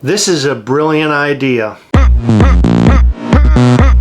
This is a brilliant idea.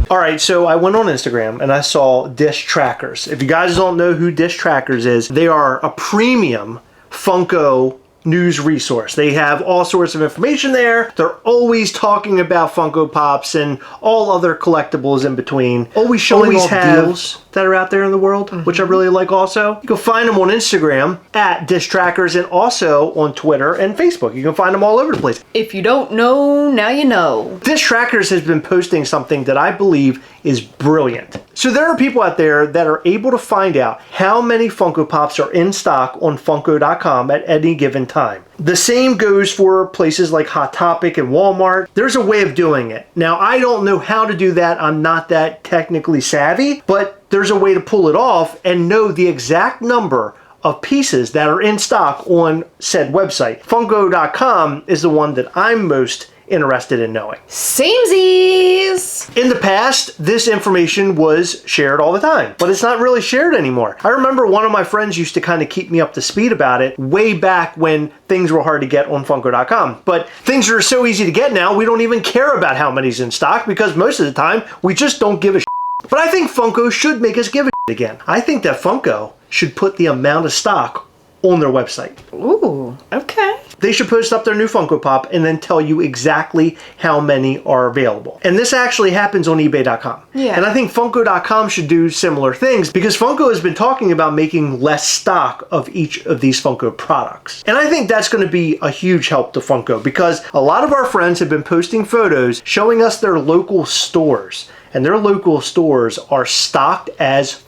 Alright, so I went on Instagram and I saw Dish Trackers. If you guys don't know who Dish Trackers is, they are a premium Funko news resource. They have all sorts of information there. They're always talking about Funko Pops and all other collectibles in between. Always showing off deals that are out there in the world, which I really like also. You can find them on Instagram at Dish Trackers and also on Twitter and Facebook. You can find them all over the place. If you don't know, now you know. Dish Trackers has been posting something that I believe is brilliant. So there are people out there that are able to find out how many Funko Pops are in stock on Funko.com at any given time. The same goes for places like Hot Topic and Walmart. There's a way of doing it. Now, I don't know how to do that. I'm not that technically savvy, but there's a way to pull it off and know the exact number of pieces that are in stock on said website. Funko.com is the one that I'm most interested in knowing. Samesies! In the past, this information was shared all the time, but it's not really shared anymore. I remember one of my friends used to kind of keep me up to speed about it way back when things were hard to get on Funko.com. But things are so easy to get now, we don't even care about how many's in stock because most of the time, we just don't give a shit. But I think Funko should make us give a shit again. I think that Funko should put the amount of stock on their website. Ooh, okay. They should post up their new Funko Pop and then tell you exactly how many are available. And this actually happens on eBay.com. Yeah. And I think Funko.com should do similar things because Funko has been talking about making less stock of each of these Funko products. And I think that's going to be a huge help to Funko because a lot of our friends have been posting photos showing us their local stores. And their local stores are stocked as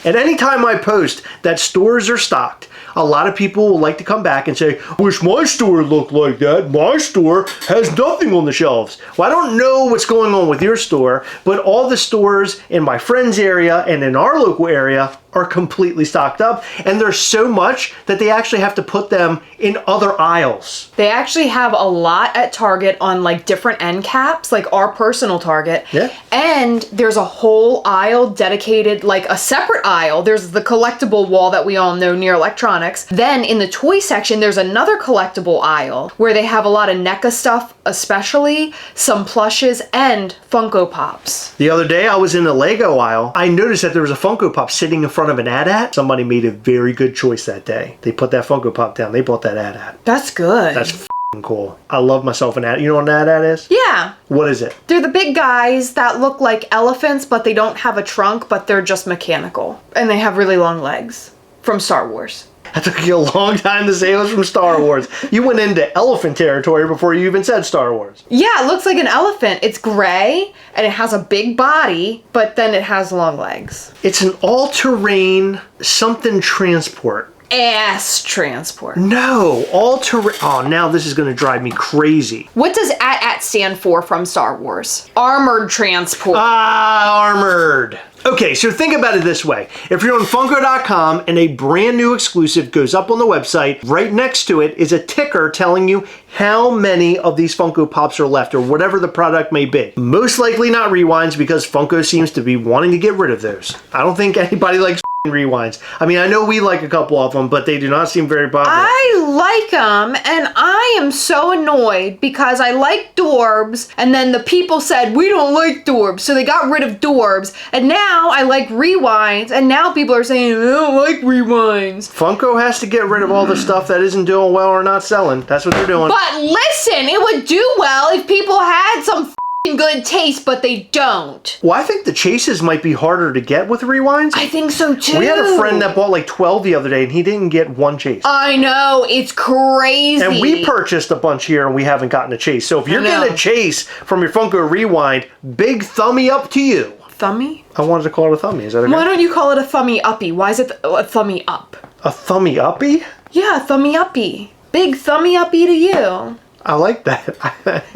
At any time I post that stores are stocked, a lot of people will like to come back and say, wish my store looked like that. My store has nothing on the shelves. Well, I don't know what's going on with your store, but all the stores in my friend's area and in our local area are completely stocked up. And there's so much that they actually have to put them in other aisles. They actually have a lot at Target on like different end caps, like our personal Target. Yeah. And there's a whole aisle dedicated, like a separate aisle. There's the collectible wall that we all know near electronics. Then in the toy section, there's another collectible aisle where they have a lot of NECA stuff, especially some plushes and Funko Pops. The other day I was in the Lego aisle. I noticed that there was a Funko Pop sitting in front of an AT-AT. Somebody made a very good choice that day. They put that Funko Pop down. They bought that AT-AT. That's good. That's f***ing cool. I love myself an AT-AT. You know what an AT-AT is? Yeah. What is it? They're the big guys that look like elephants, but they don't have a trunk, but they're just mechanical. And they have really long legs. From Star Wars. That took you a long time to say it was from Star Wars. You went into elephant territory before you even said Star Wars. Yeah, it looks like an elephant. It's gray, and it has a big body, but then it has long legs. It's an all-terrain something transport. Ass transport. No, all-terrain. Oh, now this is going to drive me crazy. What does AT-AT stand for from Star Wars? Armored transport. Ah, armored. Okay, so think about it this way. If you're on Funko.com and a brand new exclusive goes up on the website, right next to it is a ticker telling you how many of these Funko Pops are left or whatever the product may be. Most likely not rewinds because Funko seems to be wanting to get rid of those. I don't think anybody likes rewinds. I mean, I know we like a couple of them, but they do not seem very popular. I like them, and I am so annoyed because I like Dorbs, and then the people said, we don't like Dorbs, so they got rid of Dorbs, and now I like rewinds, and now people are saying, I don't like rewinds. Funko has to get rid of all the stuff that isn't doing well or not selling. That's what they're doing. But listen, it would do well if people had some good taste, but they don't. Well, I think the chases might be harder to get with rewinds. I think so too. We had a friend that bought like 12 the other day and he didn't get one chase. I know, it's crazy. And we purchased a bunch here and we haven't gotten a chase. So if you're getting a chase from your Funko Rewind, big thummy up to you. Thummy? I wanted to call it a thummy. Is that okay? Why don't you call it a thummy uppy? Why is it a thummy up? A thummy uppy? Yeah, thummy uppy. Big thummy uppy to you. I like that.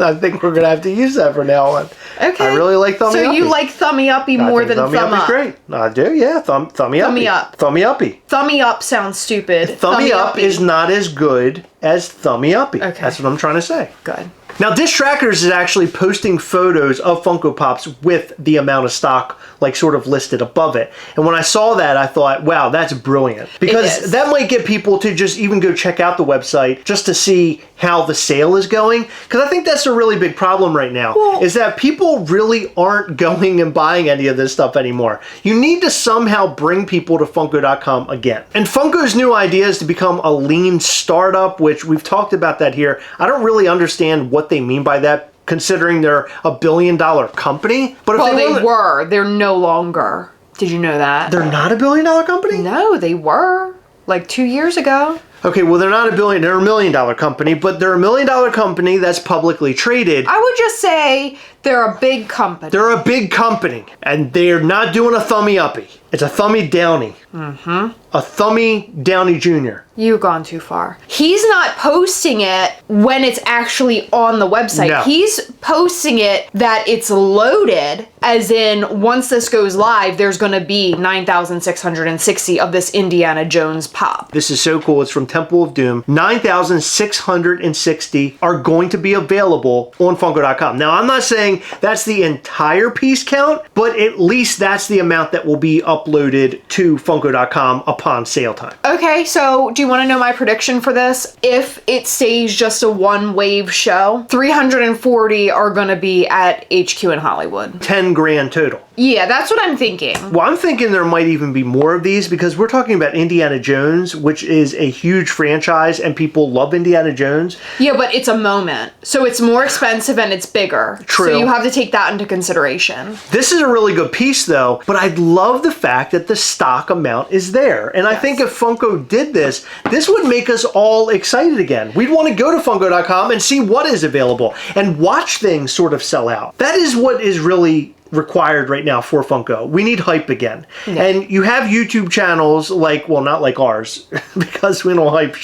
I think we're going to have to use that from now on. Okay. I really like thummy uppy. So you like thummy uppy more than thummy thumb uppy's up? Great. I do, yeah. Thummy uppy. Thummy up. Thummy uppy. Thummy up sounds stupid. Thummy up is not as good as thummy uppy. Okay. That's what I'm trying to say. Good. Now, Dish Trackers is actually posting photos of Funko Pops with the amount of stock, like sort of listed above it. And when I saw that, I thought, wow, that's brilliant. Because that might get people to just even go check out the website just to see how the sale is going. Because I think that's a really big problem right now, is that people really aren't going and buying any of this stuff anymore. You need to somehow bring people to Funko.com again. And Funko's new idea is to become a lean startup, which we've talked about that here. I don't really understand what they mean by that, considering they're $1 billion company. But if they're no longer. Did you know that? They're not $1 billion company? No, they were. Like 2 years ago. Okay, well, they're not $1 billion, they're $1 million company, but they're $1 million company that's publicly traded. I would just say they're a big company. They're a big company, and they're not doing a thumbie uppy. It's a thumbie downy. Mm-hmm. A thumbie Downey Jr. You've gone too far. He's not posting it when it's actually on the website. No. He's posting it that it's loaded, as in once this goes live, there's going to be 9,660 of this Indiana Jones pop. This is so cool. It's from Temple of Doom. 9,660 are going to be available on Funko.com. Now, I'm not saying that's the entire piece count, but at least that's the amount that will be uploaded to Funko.com upon sale time. Okay, so do you want to know my prediction for this? If it stays just a one-wave show, 340 are going to be at HQ in Hollywood. 10 grand total. Yeah, that's what I'm thinking. Well, I'm thinking there might even be more of these because we're talking about Indiana Jones, which is a huge franchise and people love Indiana Jones. Yeah, but it's a moment. So it's more expensive and it's bigger. True. So you have to take that into consideration. This is a really good piece though, but I love the fact that the stock amount is there. And I think if Funko did this, this would make us all excited again. We'd want to go to Funko.com and see what is available and watch things sort of sell out. That is what is really required right now for Funko. We need hype again. Yeah. And you have YouTube channels like, well, not like ours, because we don't hype.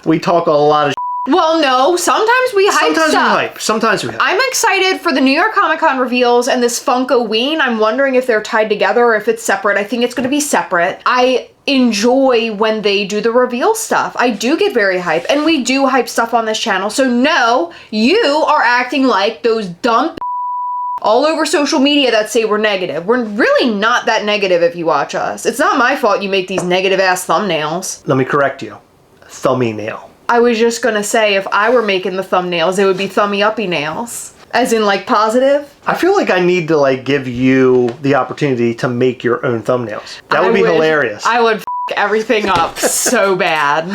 We talk a lot of. Well, no, sometimes we hype stuff. Sometimes we hype. I'm excited for the New York Comic Con reveals and this Funkoween. I'm wondering if they're tied together or if it's separate. I think it's going to be separate. I enjoy when they do the reveal stuff. I do get very hype, and we do hype stuff on this channel. So no, you are acting like those dumb all over social media that say we're negative. We're really not that negative if you watch us. It's not my fault you make these negative ass thumbnails. Let me correct you. Thummy nail. I was just gonna say if I were making the thumbnails, it would be thummy uppy nails. As in like positive. I feel like I need to like give you the opportunity to make your own thumbnails. That would be hilarious. I would everything up so bad.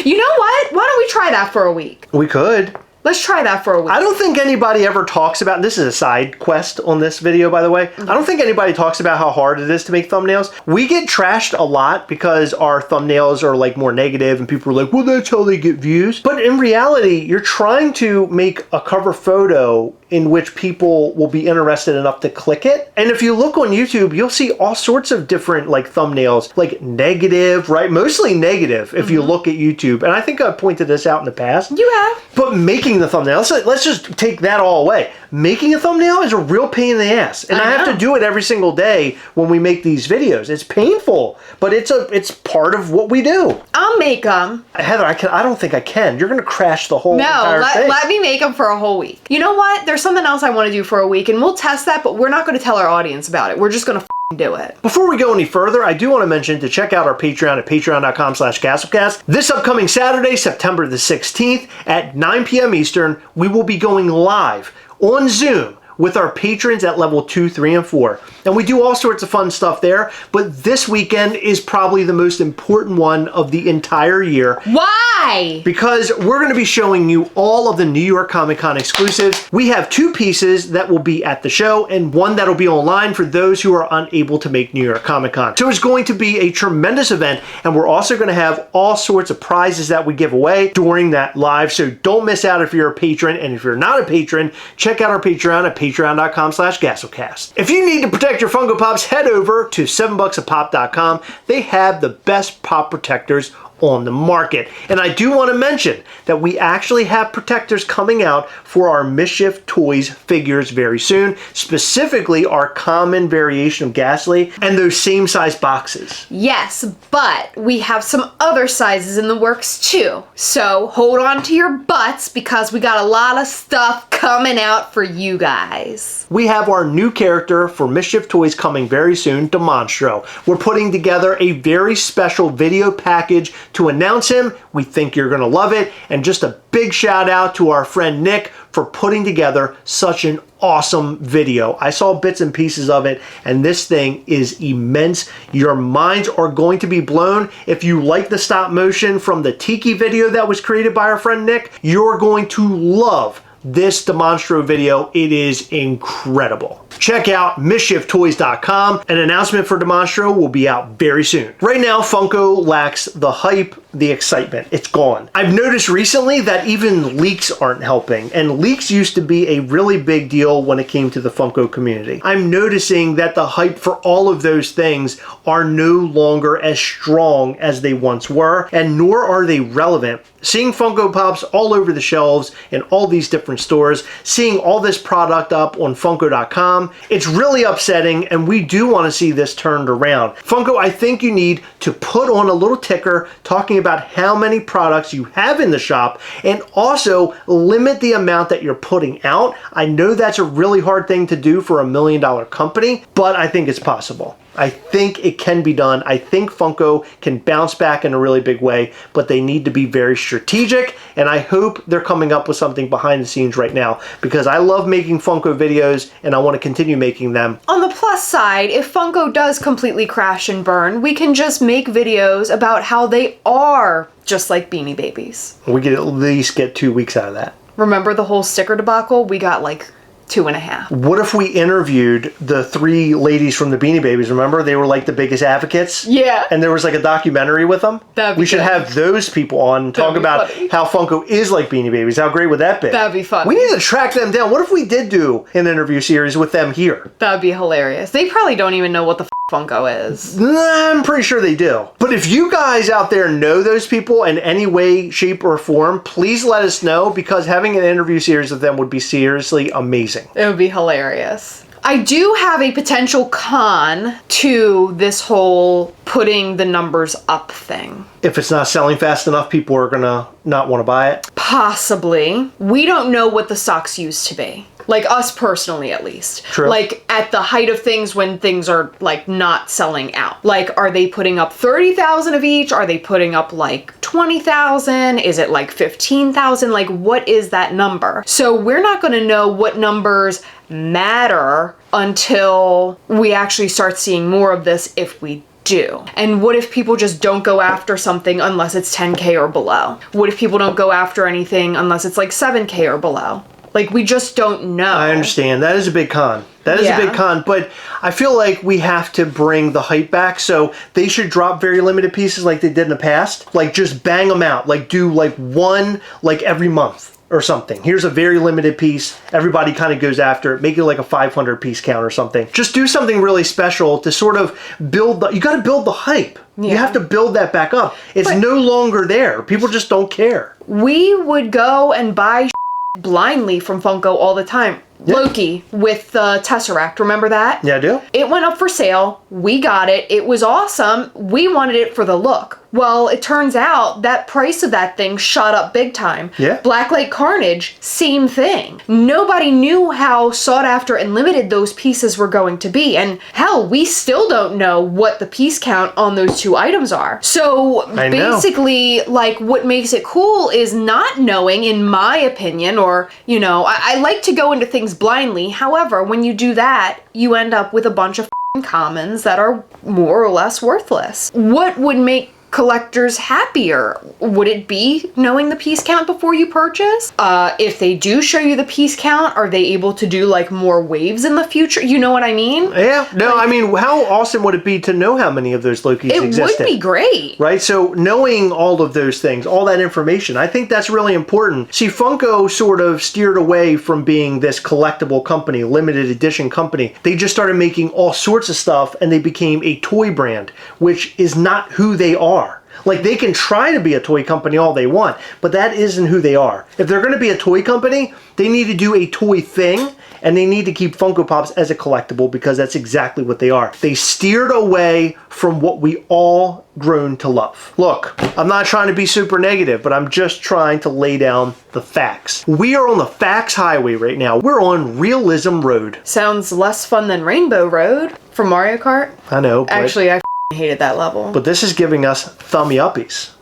You know what? Why don't we try that for a week? We could. Let's try that for a week. I don't think anybody ever talks about, this is a side quest on this video, by the way. I don't think anybody talks about how hard it is to make thumbnails. We get trashed a lot because our thumbnails are like more negative and people are like, well, that's how they get views. But in reality, you're trying to make a cover photo in which people will be interested enough to click it. And if you look on YouTube, you'll see all sorts of different like thumbnails, like negative, right? Mostly negative if you look at YouTube. And I think I've pointed this out in the past. You have. But making the thumbnail, let's just take that all away. Making a thumbnail is a real pain in the ass. And I have to do it every single day when we make these videos. It's painful, but it's part of what we do. I'll make them. Heather, I don't think I can. You're gonna crash the whole entire thing. Let me make them for a whole week. You know what? There's something else I want to do for a week, and we'll test that, but we're not going to tell our audience about it. We're just going to do it. Before we go any further, I do want to mention to check out our Patreon at patreon.com/Gastlecast. This upcoming Saturday, September the 16th at 9 p.m. Eastern, we will be going live on Zoom with our patrons at level 2, 3, and 4. And we do all sorts of fun stuff there, but this weekend is probably the most important one of the entire year. Why? Because we're going to be showing you all of the New York Comic Con exclusives. We have 2 pieces that will be at the show and 1 that'll be online for those who are unable to make New York Comic Con. So it's going to be a tremendous event, and we're also going to have all sorts of prizes that we give away during that live. So don't miss out if you're a patron, and if you're not a patron, check out our Patreon at patreon.com/Gastlecast. If you need to protect your Funko Pops, head over to 7bucksapop.com. They have the best pop protectors on the market. And I do want to mention that we actually have protectors coming out for our Mischief Toys figures very soon, specifically our common variation of Ghastly and those same size boxes. Yes, but we have some other sizes in the works too. So hold on to your butts because we got a lot of stuff coming out for you guys. We have our new character for Mischief Toys coming very soon, Demonstro. We're putting together a very special video package to announce him. We think you're going to love it. And just a big shout out to our friend Nick for putting together such an awesome video. I saw bits and pieces of it, and this thing is immense. Your minds are going to be blown. If you like the stop motion from the Tiki video that was created by our friend Nick, you're going to love this Demonstro video. It is incredible. Check out MISCHIEFtoys.com. An announcement for Demonstro will be out very soon. Right now, Funko lacks the hype, the excitement. It's gone. I've noticed recently that even leaks aren't helping, and leaks used to be a really big deal when it came to the Funko community. I'm noticing that the hype for all of those things are no longer as strong as they once were, and nor are they relevant. Seeing Funko Pops all over the shelves in all these different stores, seeing all this product up on Funko.com, it's really upsetting, and we do want to see this turned around. Funko, I think you need to put on a little ticker talking about how many products you have in the shop, and also limit the amount that you're putting out. I know that's a really hard thing to do for $1 million company, but I think it's possible. I think it can be done. I think Funko can bounce back in a really big way, but they need to be very strategic, and I hope they're coming up with something behind the scenes right now, because I love making Funko videos and I want to continue making them. On the plus side, if Funko does completely crash and burn, we can just make videos about how they are just like Beanie Babies. We could at least get 2 weeks out of that. Remember the whole sticker debacle? We got like 2.5. What if we interviewed the 3 ladies from the Beanie Babies? Remember, they were like the biggest advocates? Yeah. And there was like a documentary with them? That'd be We should good. have those people on and talk about funny. how Funko is like Beanie Babies. How great would that be? That'd be fun. We need to track them down. What if we did do an interview series with them here? That'd be hilarious. They probably don't even know what the Funko is. I'm pretty sure they do. But if you guys out there know those people in any way, shape, or form, please let us know, because having an interview series with them would be seriously amazing. It would be hilarious. I do have a potential con to this whole putting the numbers up thing. If it's not selling fast enough, people are gonna not want to buy it. Possibly. We don't know what the stocks used to be. Like us personally, at least. True. Like at the height of things when things are like not selling out. Like, are they putting up 30,000 of each? Are they putting up like 20,000? Is it like 15,000? Like, what is that number? So we're not going to know what numbers matter until we actually start seeing more of this, if we do. And what if people just don't go after something unless it's 10K or below? What if people don't go after anything unless it's like 7K or below? Like, we just don't know. I understand. That is a big con. That is a big con, but I feel like we have to bring the hype back, so they should drop very limited pieces like they did in the past. Like, just bang them out. Like, do like one like every month or something. Here's a very limited piece. Everybody kind of goes after it. Make it like a 500 piece count or something. Just do something really special to sort of build the, you got to build the hype. Yeah. You have to build that back up. It's no longer there. People just don't care. We would go and buy blindly from Funko all the time. Yeah. Loki with the Tesseract, remember that? Yeah, I do. It went up for sale. We got it. It was awesome. We wanted it for the look. Well, it turns out that price of that thing shot up big time. Yeah. Blacklight Carnage, same thing. Nobody knew how sought after and limited those pieces were going to be. And hell, we still don't know what the piece count on those 2 items are. So basically, like, what makes it cool is not knowing, in my opinion, or, you know, I like to go into things blindly. However, when you do that, you end up with a bunch of commons that are more or less worthless. What would make collectors happier? Would it be knowing the piece count before you purchase? If they do show you the piece count, are they able to do like more waves in the future? You know what I mean? Yeah. No, like, I mean, how awesome would it be to know how many of those Lokis existed? It would be great. Right? So knowing all of those things, all that information, I think that's really important. See, Funko sort of steered away from being this collectible company, limited edition company. They just started making all sorts of stuff, and they became a toy brand, which is not who they are. Like, they can try to be a toy company all they want, but that isn't who they are. If they're going to be a toy company, they need to do a toy thing, and they need to keep Funko Pops as a collectible, because that's exactly what they are. They steered away from what we all grown to love. Look, I'm not trying to be super negative, but I'm just trying to lay down the facts. We are on the facts highway right now. We're on Realism Road. Sounds less fun than Rainbow Road from Mario Kart. I know, but... Actually, I hated that level. But this is giving us thummy uppies.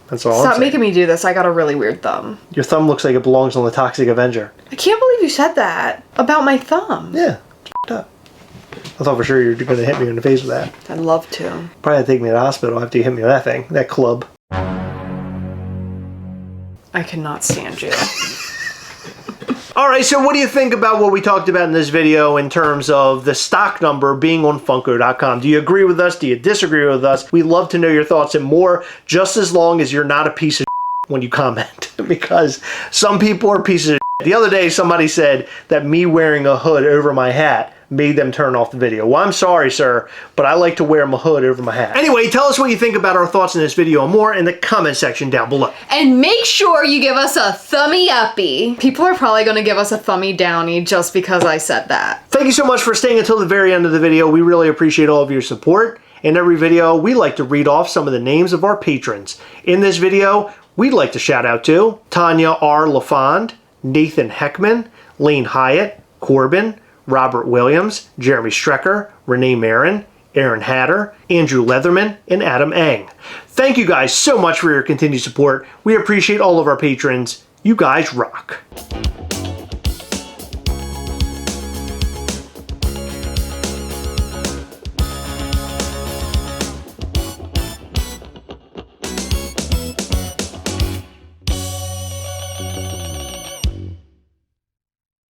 That's all I'm Stop saying. making me do this. I got a really weird thumb. Your thumb looks like it belongs on the Toxic Avenger. I can't believe you said that about my thumb. Yeah, it's up. I thought for sure you were going to hit me in the face with that. I'd love to. Probably have to take me to the hospital after you hit me with that thing, that club. I cannot stand you. Alright, so what do you think about what we talked about in this video in terms of the stock number being on Funko.com? Do you agree with us? Do you disagree with us? We'd love to know your thoughts and more, just as long as you're not a piece of when you comment, because some people are pieces of. The other day, somebody said that me wearing a hood over my hat made them turn off the video. Well, I'm sorry, sir, but I like to wear my hood over my hat. Anyway, tell us what you think about our thoughts in this video and more in the comment section down below. And make sure you give us a thummy uppy. People are probably going to give us a thummy downy just because I said that. Thank you so much for staying until the very end of the video. We really appreciate all of your support. In every video, we like to read off some of the names of our patrons. In this video, we'd like to shout out to Tanya R. LaFond, Nathan Heckman, Lane Hyatt, Corbin, Robert Williams, Jeremy Strecker, Renee Marin, Aaron Hatter, Andrew Leatherman, and Adam Eng. Thank you guys so much for your continued support. We appreciate all of our patrons. You guys rock.